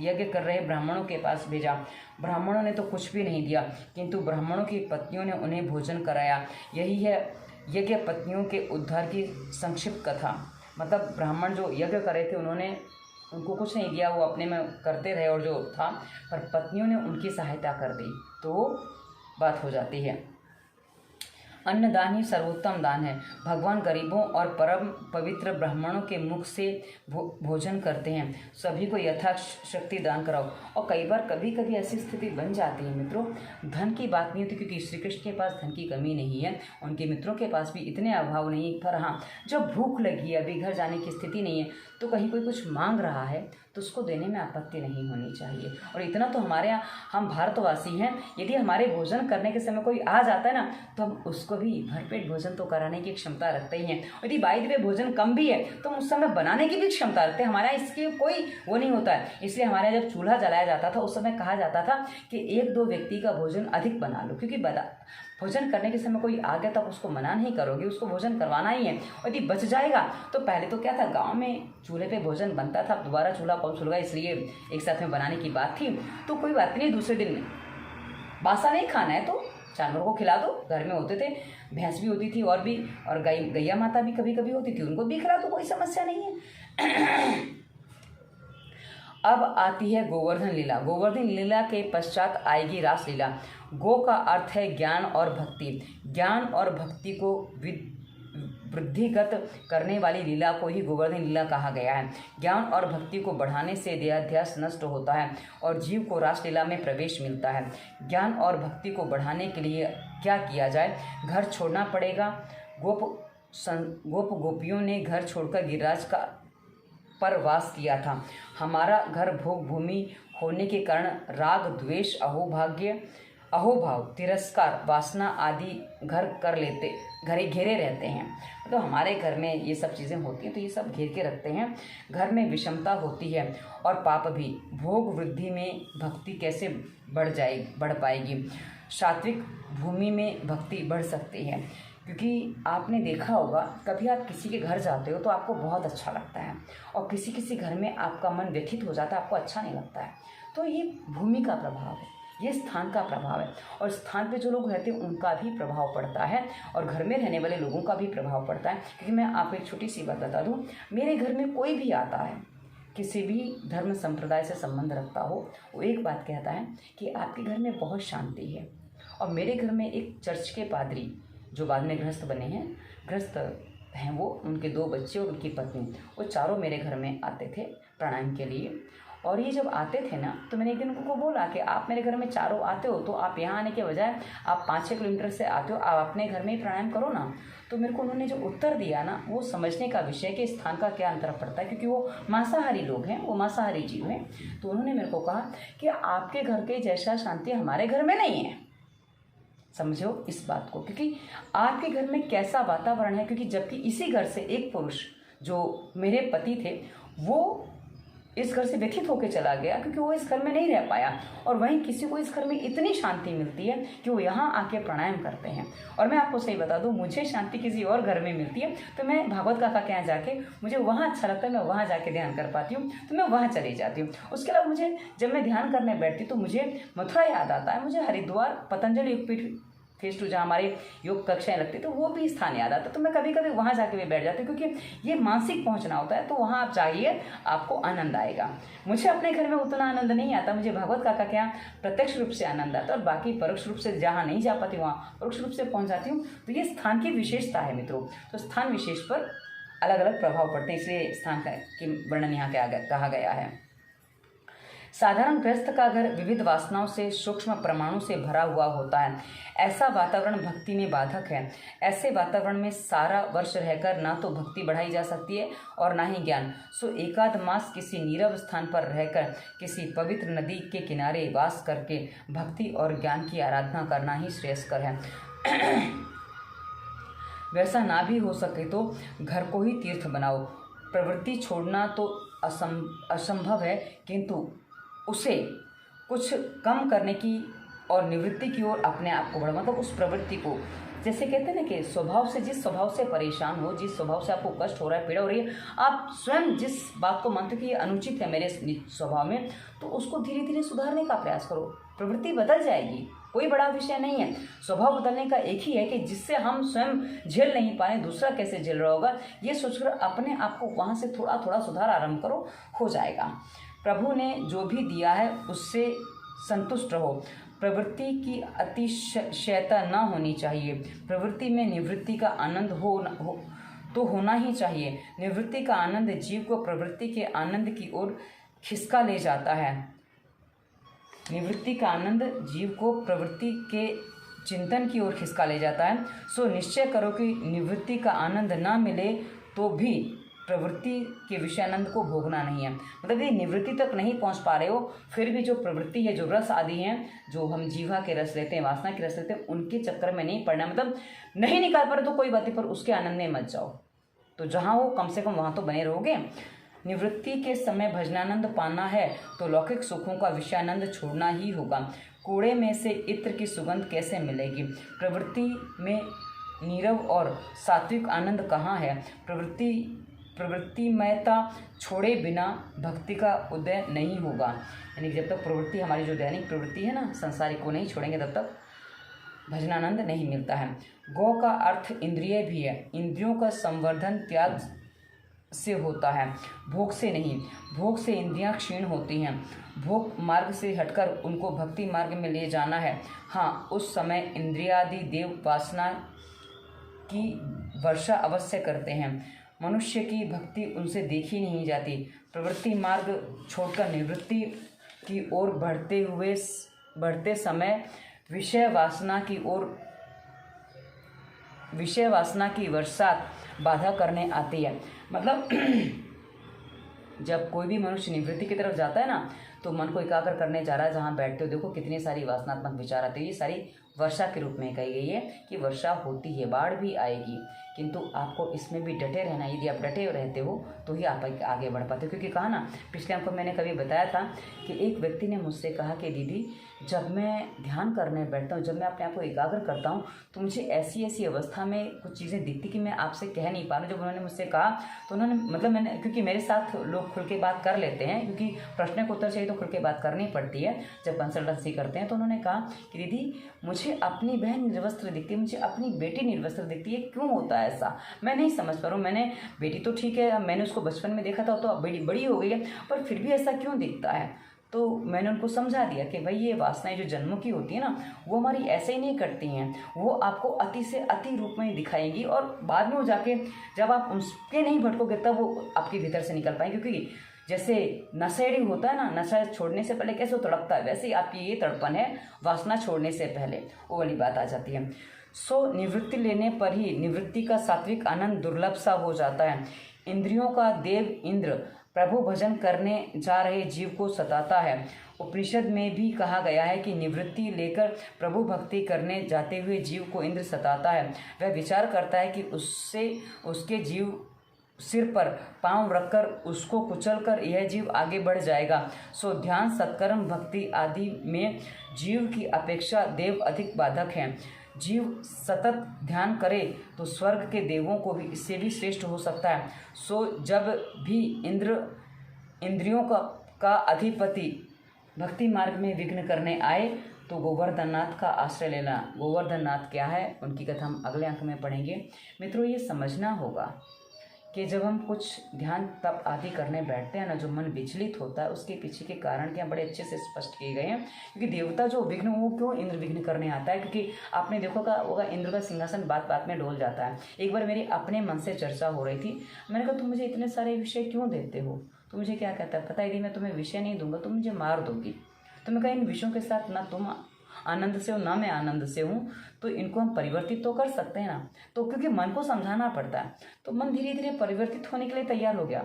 यज्ञ कर रहे ब्राह्मणों के पास भेजा। ब्राह्मणों ने तो कुछ भी नहीं दिया, किंतु ब्राह्मणों की पत्नियों ने उन्हें भोजन कराया। यही है यज्ञ पत्नियों के उद्धार की संक्षिप्त कथा। मतलब ब्राह्मण जो यज्ञ कर रहे थे उनको कुछ नहीं दिया, वो अपने में करते रहे, और जो था पर पत्नियों ने उनकी सहायता कर दी, तो बात हो जाती है। अन्नदान ही सर्वोत्तम दान है। भगवान गरीबों और परम पवित्र ब्राह्मणों के मुख से भोजन करते हैं। सभी को यथाशक्ति दान कराओ। और कई बार कभी कभी ऐसी स्थिति बन जाती है मित्रों, धन की बात नहीं होती, क्योंकि श्री कृष्ण के पास धन की कमी नहीं है, उनके मित्रों के पास भी इतने अभाव नहीं है। पर हाँ, जब भूख लगी है, अभी घर जाने की स्थिति नहीं है, तो कहीं कोई कुछ मांग रहा है तो उसको देने में आपत्ति नहीं होनी चाहिए। और इतना तो हमारे यहाँ, हम भारतवासी हैं, यदि हमारे भोजन करने के समय कोई आ जाता है ना, तो हम उसको भी भरपेट भोजन तो कराने की क्षमता रखते ही हैं। और यदि बाई द वे भोजन कम भी है तो हम उस समय बनाने की भी क्षमता रखते हैं। हमारे यहाँ इसकी कोई वो नहीं होता है। इसलिए हमारे यहाँ जब चूल्हा जलाया जाता था उस समय कहा जाता था कि 1-2 व्यक्ति का भोजन अधिक बना लो, क्योंकि भोजन करने के समय कोई आ गया तब उसको मना नहीं करोगे, उसको भोजन करवाना ही है। और यदि बच जाएगा तो पहले तो क्या था, गांव में चूल्हे पे भोजन बनता था, दोबारा चूल्हा कौन सुलगा, इसलिए एक साथ में बनाने की बात थी, तो कोई बात नहीं, दूसरे दिन बासा नहीं खाना है तो जानवरों को खिला दो। घर में होते थे, भैंस भी होती थी और गैया माता भी कभी कभी होती थी, उनको भी खिला दो, कोई समस्या नहीं है। अब आती है गोवर्धन लीला। गोवर्धन लीला के पश्चात आएगी रास लीला। गो का अर्थ है ज्ञान और भक्ति। ज्ञान और भक्ति को वृद्धिगत करने वाली लीला को ही गोवर्धन लीला कहा गया है। ज्ञान और भक्ति को बढ़ाने से देहाध्यास नष्ट होता है और जीव को रास लीला में प्रवेश मिलता है। ज्ञान और भक्ति को बढ़ाने के लिए क्या किया जाए? घर छोड़ना पड़ेगा। गोपियों ने घर छोड़कर गिरिराज पर वास किया था। हमारा घर भोग भूमि होने के कारण राग, द्वेष, अहोभाव, तिरस्कार, वासना आदि घरे घेरे रहते हैं। तो हमारे घर में ये सब चीज़ें होती हैं तो ये सब घेर के रखते हैं। घर में विषमता होती है और पाप भी। भोग वृद्धि में भक्ति कैसे बढ़ पाएगी? सात्विक भूमि में भक्ति बढ़ सकती है, क्योंकि आपने देखा होगा कभी आप किसी के घर जाते हो तो आपको बहुत अच्छा लगता है और किसी घर में आपका मन व्यथित हो जाता है, आपको अच्छा नहीं लगता है। तो ये भूमि का प्रभाव है, ये स्थान का प्रभाव है और स्थान पे जो लोग रहते हैं उनका भी प्रभाव पड़ता है और घर में रहने वाले लोगों का भी प्रभाव पड़ता है। क्योंकि मैं आपको एक छोटी सी बात बता दूं, मेरे घर में कोई भी आता है, किसी भी धर्म संप्रदाय से संबंध रखता हो, वो एक बात कहता है कि आपके घर में बहुत शांति है। और मेरे घर में एक चर्च के पादरी जो बाद में गृहस्थ बने हैं, गृहस्थ हैं वो, उनके 2 बच्चे और उनकी पत्नी, वो चारों मेरे घर में आते थे प्राणायाम के लिए। और ये जब आते थे ना तो मैंने एक दिन उनको बोला कि आप मेरे घर में चारों आते हो तो आप यहाँ आने के बजाय आप 5-6 किलोमीटर से आते हो, आप अपने घर में ही प्राणायाम करो ना। तो मेरे को उन्होंने जो उत्तर दिया ना, वो समझने का विषय कि स्थान का क्या अंतर पड़ता है, क्योंकि वो मांसाहारी लोग हैं, वो मांसाहारी जीव हैं। तो उन्होंने मेरे को कहा कि आपके घर के जैसा शांति हमारे घर में नहीं है। समझो इस बात को, क्योंकि आपके घर में कैसा वातावरण है। क्योंकि जबकि इसी घर से एक पुरुष जो मेरे पति थे वो इस घर से व्यथित होकर चला गया, क्योंकि वो इस घर में नहीं रह पाया। और वहीं किसी को इस घर में इतनी शांति मिलती है कि वो यहाँ आके प्राणायाम करते हैं। और मैं आपको सही बता दूं, मुझे शांति किसी और घर में मिलती है तो मैं भागवत काका के यहाँ जाके, मुझे वहाँ अच्छा लगता है, मैं वहाँ जाके ध्यान कर पाती हूँ तो मैं वहाँ चली जाती हूँ। उसके अलावा मुझे जब मैं ध्यान करने बैठती तो मुझे मथुरा याद आता है, मुझे हरिद्वार पतंजलि योगपीठ फेज 2 जहाँ हमारे योग कक्षाएं लगती तो वो भी स्थान याद आता। तो मैं कभी कभी वहाँ जाके भी बैठ जाती हूँ, क्योंकि ये मानसिक पहुँचना होता है। तो वहाँ आप जाइए, आपको आनंद आएगा। मुझे अपने घर में उतना आनंद नहीं आता, मुझे भागवत काका के यहाँ प्रत्यक्ष रूप से आनंद आता है और बाकी परोक्ष रूप से जहाँ नहीं जा पाती वहाँ परोक्ष रूप से पहुँच जाती हूँ। तो ये स्थान की विशेषता है मित्रों। तो स्थान विशेष पर अलग अलग प्रभाव पड़ते हैं, इसलिए स्थान का की वर्णन यहाँ कहा गया है। साधारण गृहस्थ का घर विविध वासनाओं से, सूक्ष्म परमाणु से भरा हुआ होता है। ऐसा वातावरण भक्ति में बाधक है। ऐसे वातावरण में सारा वर्ष रहकर ना तो भक्ति बढ़ाई जा सकती है और ना ही ज्ञान। सो एकाध मास किसी नीरव स्थान पर रहकर किसी पवित्र नदी के किनारे वास करके भक्ति और ज्ञान की आराधना करना ही श्रेयस्कर है। वैसा ना भी हो सके तो घर को ही तीर्थ बनाओ। प्रवृत्ति छोड़ना तो असंभव है, किंतु उसे कुछ कम करने की और निवृत्ति की ओर अपने आप को बढ़ाओ। मतलब उस प्रवृत्ति को, जैसे कहते हैं ना कि स्वभाव से, जिस स्वभाव से परेशान हो, जिस स्वभाव से आपको कष्ट हो रहा है, पीड़ा हो रही है, आप स्वयं जिस बात को मानते हो कि ये अनुचित है मेरे स्वभाव में, तो उसको धीरे धीरे सुधारने का प्रयास करो। प्रवृत्ति बदल जाएगी, कोई बड़ा विषय नहीं है। स्वभाव बदलने का एक ही है कि जिससे हम स्वयं झेल नहीं पाए, दूसरा कैसे झेल रहा होगा, ये सोचकर अपने आप को वहाँ से थोड़ा थोड़ा सुधार आरंभ करो, हो जाएगा। प्रभु ने जो भी दिया है उससे संतुष्ट रहो। प्रवृत्ति की अतिशयता न होनी चाहिए। प्रवृत्ति में निवृत्ति का आनंद तो होना ही चाहिए। निवृत्ति का आनंद जीव को प्रवृत्ति के आनंद की ओर खिसका ले जाता है। निवृत्ति का आनंद जीव को प्रवृत्ति के चिंतन की ओर खिसका ले जाता है। सो निश्चय करो कि निवृत्ति का आनंद ना मिले तो भी प्रवृत्ति के विषयानंद को भोगना नहीं है। मतलब ये निवृत्ति तक नहीं पहुंच पा रहे हो, फिर भी जो प्रवृत्ति है, जो रस आदि हैं, जो हम जीवा के रस लेते हैं, वासना के रस लेते हैं, उनके चक्कर में नहीं पड़ना। मतलब नहीं निकाल पा रहे तो कोई बात नहीं, पर उसके आनंद में मत जाओ। तो जहाँ हो कम से कम वहाँ तो बने रहोगे। निवृत्ति के समय भजनानंद पाना है तो लौकिक सुखों का विषयानंद छोड़ना ही होगा। कूड़े में से इत्र की सुगंध कैसे मिलेगी? प्रवृत्ति में नीरव और सात्विक आनंद कहाँ है? प्रवृत्तिमयता छोड़े बिना भक्ति का उदय नहीं होगा। यानी जब तक प्रवृत्ति, हमारी जो दैनिक प्रवृत्ति है ना, संसारिक को नहीं छोड़ेंगे तब तक भजनानंद नहीं मिलता है। गौ का अर्थ इंद्रिय भी है। इंद्रियों का संवर्धन त्याग से होता है, भोग से नहीं। भोग से इंद्रियां क्षीण होती हैं। भोग मार्ग से हटकर उनको भक्ति मार्ग में ले जाना है। हाँ, उस समय इंद्रियादि देव वासना की वर्षा अवश्य करते हैं। मनुष्य की भक्ति उनसे देखी नहीं जाती। प्रवृत्ति मार्ग छोड़कर निवृत्ति की ओर बढ़ते समय विषय वासना की वर्षा बाधा करने आती है। मतलब जब कोई भी मनुष्य निवृत्ति की तरफ जाता है ना, तो मन को एकाग्र करने जा रहा है, जहाँ बैठते हो देखो कितनी सारी वासनात्मक विचार आते हैं। ये सारी वर्षा के रूप में कही गई है कि वर्षा होती है, बाढ़ भी आएगी, किंतु आपको इसमें भी डटे रहना। यदि आप डटे रहते हो तो ही आप आगे बढ़ पाते हो। क्योंकि कहा ना, पिछले आपको मैंने कभी बताया था कि एक व्यक्ति ने मुझसे कहा कि दीदी, जब मैं ध्यान करने बैठता हूँ, जब मैं अपने आप को एकाग्र करता हूँ, तो मुझे ऐसी ऐसी अवस्था में कुछ चीज़ें दिखती कि मैं आपसे कह नहीं पा रहा हूँ। जब उन्होंने मुझसे कहा तो उन्होंने मतलब मैंने, क्योंकि मेरे साथ लोग खुल के बात कर लेते हैं, क्योंकि प्रश्न को उत्तर चाहिए तो खुल के बात करनी पड़ती है जब कंसल्टेंसी करते हैं। तो उन्होंने कहा कि दीदी, मुझे अपनी बहन निर्वस्त्र दिखती है, मुझे अपनी बेटी निर्वस्त्र दिखती है, क्यों होता है ऐसा, मैं नहीं समझ पा रहा हूँ। मैंने बेटी तो ठीक है, मैंने उसको बचपन में देखा था, तो अब बड़ी हो गई है, पर फिर भी ऐसा क्यों दिखता है। तो मैंने उनको समझा दिया कि भाई ये वासनाएं जो जन्मों की होती है ना, वो हमारी ऐसे ही नहीं करती हैं, वो आपको अति से अति रूप में दिखाएंगी, और बाद में वो जाके जब आप उसके नहीं भटकोगे तब वो आपके भीतर से निकल पाएंगे। क्योंकि जैसे नशेड़ी होता है ना, नशा छोड़ने से पहले कैसे वो तड़पता है, वैसे ही आपकी ये तड़पन है वासना छोड़ने से पहले, वो वाली बात आ जाती है। निवृत्ति लेने पर ही निवृत्ति का सात्विक आनंद दुर्लभ सा हो जाता है। इंद्रियों का देव इंद्र प्रभु भजन करने जा रहे जीव को सताता है। उपनिषद में भी कहा गया है कि निवृत्ति लेकर प्रभु भक्ति करने जाते हुए जीव को इंद्र सताता है। वह विचार करता है कि उससे उसके जीव सिर पर पांव रखकर उसको कुचलकर यह जीव आगे बढ़ जाएगा। ध्यान, सत्कर्म, भक्ति आदि में जीव की अपेक्षा देव अधिक बाधक हैं। जीव सतत ध्यान करे तो स्वर्ग के देवों को भी इससे भी श्रेष्ठ हो सकता है। जब भी इंद्रियों का अधिपति भक्ति मार्ग में विघ्न करने आए तो गोवर्धन नाथ का आश्रय लेना। गोवर्धन नाथ क्या है, उनकी कथा हम अगले अंक में पढ़ेंगे। मित्रों, ये समझना होगा कि जब हम कुछ ध्यान तप आदि करने बैठते हैं ना, जो मन विचलित होता है, उसके पीछे के कारण क्या बड़े अच्छे से स्पष्ट किए गए हैं। क्योंकि देवता जो विघ्न, वो क्यों इंद्र विघ्न करने आता है, क्योंकि आपने देखा होगा इंद्र का सिंहासन बात बात में डोल जाता है। एक बार मेरी अपने मन से चर्चा हो रही थी, मैंने कहा तुम मुझे इतने सारे विषय क्यों देते हो। तो मुझे क्या कहता है, पता है यदि मैं तुम्हें विषय नहीं दूंगा तो मुझे मार दोगी। तो मैं कहा इन विषयों के साथ ना तुम आनंद से हो ना मैं आनंद से हूँ, तो इनको हम परिवर्तित तो कर सकते हैं ना। तो क्योंकि मन को समझाना पड़ता है, तो मन धीरे धीरे परिवर्तित होने के लिए तैयार हो गया,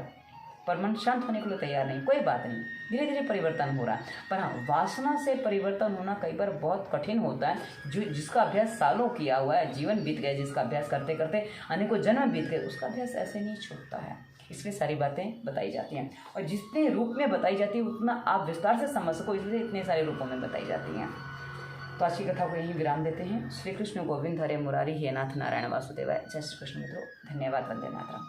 पर मन शांत होने के लिए तैयार नहीं। कोई बात नहीं, धीरे धीरे परिवर्तन हो रहा है। पर हाँ, वासना से परिवर्तन होना कई बार बहुत कठिन होता है। जिसका अभ्यास सालों किया हुआ है, जीवन बीत गए, जिसका अभ्यास करते करते अनेकों जन्म बीत गए, उसका अभ्यास ऐसे नहीं छूटता है। इसलिए सारी बातें बताई जाती हैं, और जितने रूप में बताई जाती है उतना आप विस्तार से समझ सको, इसलिए इतने सारे रूपों में बताई जाती हैं। तो आज की कथा को यहीं विराम देते हैं। श्री कृष्ण गोविंद हरे मुरारी, हे नाथ नारायण वासुदेवाय। जय श्री कृष्ण मित्रों, धन्यवाद, वंदे मातरम।